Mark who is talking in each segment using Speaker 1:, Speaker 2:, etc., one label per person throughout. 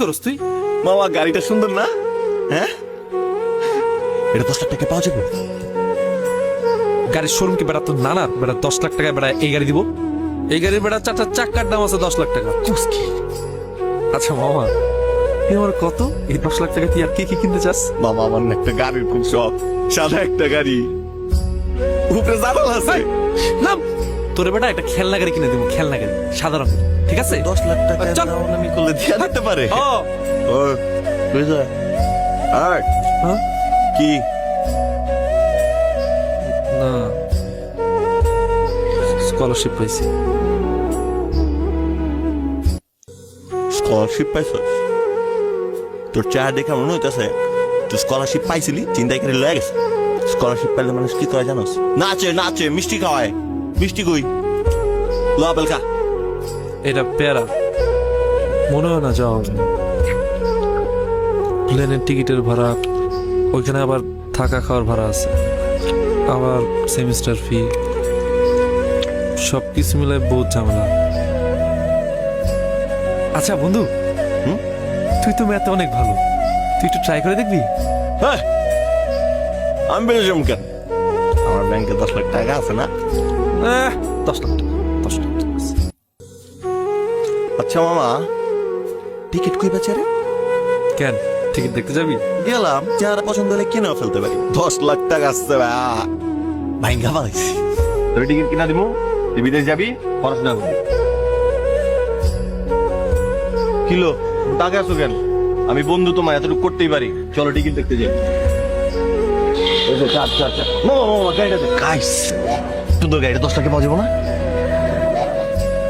Speaker 1: করস তুই?
Speaker 2: মামা গাড়িটা সুন্দর না? হ্যাঁ, এটা 10 লাখ টাকা পাওয়া যাবে?
Speaker 1: গাড়ির শোরুম কি বেড়া তোর নানার? বেড়া 10 লাখ টাকায় বেড়া এই গাড়ি দিব? এই গাড়ির বেড়া চারটা চাক্কার দাম আছে 10 লাখ টাকা। আচ্ছা মামা, তুই আমার কত এই 10 লাখ টাকা তুই আর কি কি কিনতে চাস?
Speaker 2: মামা আমার না একটা গাড়ির খুব শখ, সাদা একটা গাড়ি, উপরে জানালা আছে।
Speaker 1: না, তোরে বেটা একটা খেলনা গাড়ি কিনে দেবো, খেলনা গাড়ি সাদা রঙের, ঠিক আছে?
Speaker 2: 10 লাখ টাকা
Speaker 1: চল।
Speaker 2: দাম আমি করলে দিয়া দিতে পারে।
Speaker 1: ও
Speaker 2: ও বুঝা আর
Speaker 1: হ্যাঁ?
Speaker 2: কি
Speaker 1: না, স্কলারশিপ পাইছি।
Speaker 2: স্কলারশিপ পাইছস? তোর চেহারা দেখে মনে হইতেছে তুই স্কলারশিপ পাইছিলি, চিন্তাই করে লয়ে গেছে। স্কলারশিপ পাইলে মানুষ কি করে জানোস? নাচে নাচে, মিষ্টি খাওয়ায়। মিষ্টি কই ল বেলকা?
Speaker 1: এটা পেয়ারা, মনে হয় না যাও। প্লেনের টিকিটের ভাড়া, ওইখানে আবার থাকা খাওয়ার ভাড়া আছে, আবার সেমিস্টার ফি, সব কিছু মিলে বহুত ঝামেলা। আচ্ছা বন্ধু, তুই তো ম্যাথে অনেক ভালো, তুই একটু ট্রাই করে দেখবি?
Speaker 2: হ্যাঁ, আমি বেরো যাবো কেন? আমার ব্যাংকে 10 লাখ টাকা আছে না?
Speaker 1: 10 লাখ টাকা, 10 লাখ টাকা আছে।
Speaker 2: আচ্ছা মামা, টিকিট কই বেচে রে?
Speaker 1: কেন, টিকিট দেখতে যাবি?
Speaker 2: গেলাম, চেহারা পছন্দ হলে কিনেও ফেলতে পারি। 10 লাখ টাকা আসছে ভাইঙ্গা পাইছি।
Speaker 3: তোর টিকিট কিনা দিব, তুই বিদেশ যাবি, পড়াশোনা করবি। কিলো টাকা আছো কেন? আমি বন্ধু, তোমার এতটুকু করতেই পারি। চলো টিকিট দেখতে যাই। আচ্ছা আচ্ছা, মামা মামা গাড়িটা দেখ।
Speaker 2: গাইস, সুন্দর গাড়িটা 10 লাখে পাওয়া যাবো না?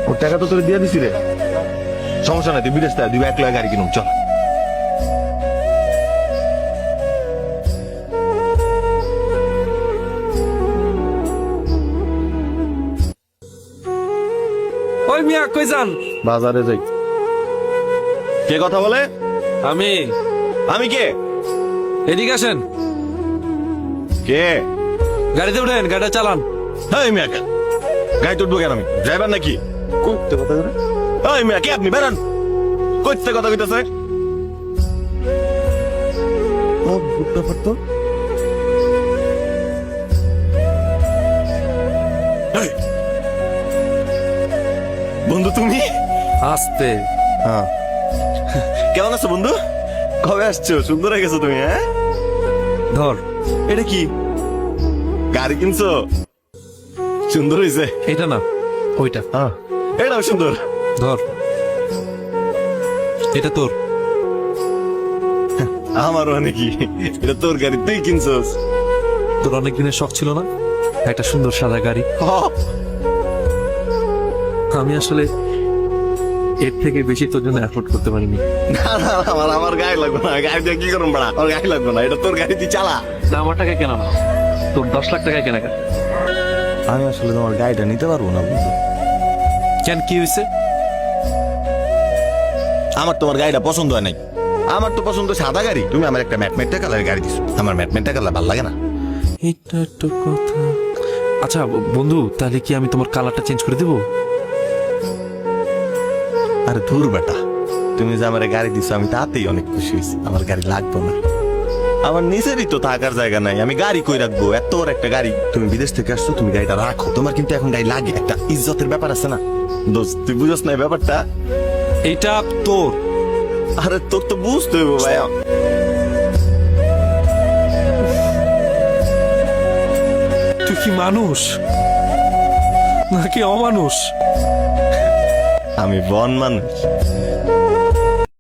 Speaker 3: ওর টাকা তো তোর দিয়ে দিছি রে। সমস্যা নাই, তুই বিদেশ থেকে 2 লাখ গাড়ি কিনুম, চল।
Speaker 1: ওই মিয়া কই যান?
Speaker 3: বাজারে যাই। কে কথা বলে?
Speaker 1: আমি।
Speaker 3: আমি কে?
Speaker 1: এদিকে আসেন,
Speaker 3: কে?
Speaker 1: গাড়িতে উঠেন, গাড়িটা চালান।
Speaker 3: এই মিয়া কে? গাড়ি তুলবো কেন? আমি ড্রাইভার নাকি? কইতে কথা করে। এই মিয়া কে আপনি? বেরান। কইতে কথা কইতেছে। ও বুটটা পড়তো। এই, বন্ধু তুমি?
Speaker 1: আস্তে।
Speaker 3: হ্যাঁ। কেমন আছো বন্ধু? কবে আসছো? সুন্দর হয়ে গেছো তুমি। হ্যাঁ,
Speaker 1: ধর,
Speaker 3: এটা কি গাড়ি কিনছো? সুন্দর হয়েছে।
Speaker 1: এটা না, ওইটা।
Speaker 3: হ্যাঁ, এটাও সুন্দর।
Speaker 1: ধর, এটা তোর।
Speaker 3: আমারও নাকি? এটা তোর গাড়ি, তুই কিনছস?
Speaker 1: তোর অনেক দিনের শখ ছিল না একটা সুন্দর সাদা গাড়ি? আমি আসলে এর থেকে বেশি তোর জন্য এফোর্ড করতে পারিনি।
Speaker 3: না না, আমার গাড়ি লাগবে না। গাড়ি দিয়ে কি করুন বাড়া? আমার গাড়ি লাগবে না, এটা তোর গাড়ি, তুই চালা।
Speaker 1: না, আমার টাকা কেনা না, তোর 10 লাখ টাকায় কেনা।
Speaker 3: আমি আসলে তোমার গাড়িটা নিতে পারবো না বন্ধু।
Speaker 1: কেন, কি হয়েছে?
Speaker 3: আমার তোমার গাড়িটা পছন্দ হয় নাই। আমার তো পছন্দ সাদা গাড়ি। তুমি আমার একটা ম্যাটমেটটা কালারের গাড়ি দিছো। আমার ম্যাটমেটটা কালার ভালো লাগে না।
Speaker 1: এটা একটা কথা। আচ্ছা বন্ধু, তাহলে কি আমি তোমার কালারটা চেঞ্জ করে দেবো?
Speaker 3: আরে ধুর বেটা, তুমি যে আমার গাড়ি দিছো আমি তাতেই অনেক খুশি হয়েছি। আমার গাড়ি লাগবে না। আমার নিজেরই তো থাকার জায়গা নাই, আমি গাড়ি কই রাখবো? এত বড় একটা গাড়ি। তুমি বিদেশ থেকে আসছো, তুমি গাড়িটা রাখো। তোমার কিন্তু এখন গাড়ি লাগে, একটা ইজ্জতের ব্যাপার আছে না দোস্ত? তুই বুঝছ না এই ব্যাপারটা?
Speaker 1: এইটা তোর।
Speaker 3: আরে তোর তো বুঝতে হইব ভাইয়া।
Speaker 1: তুই কি মানুষ নাকি অমানুষ?
Speaker 3: আমি বন মানুষ।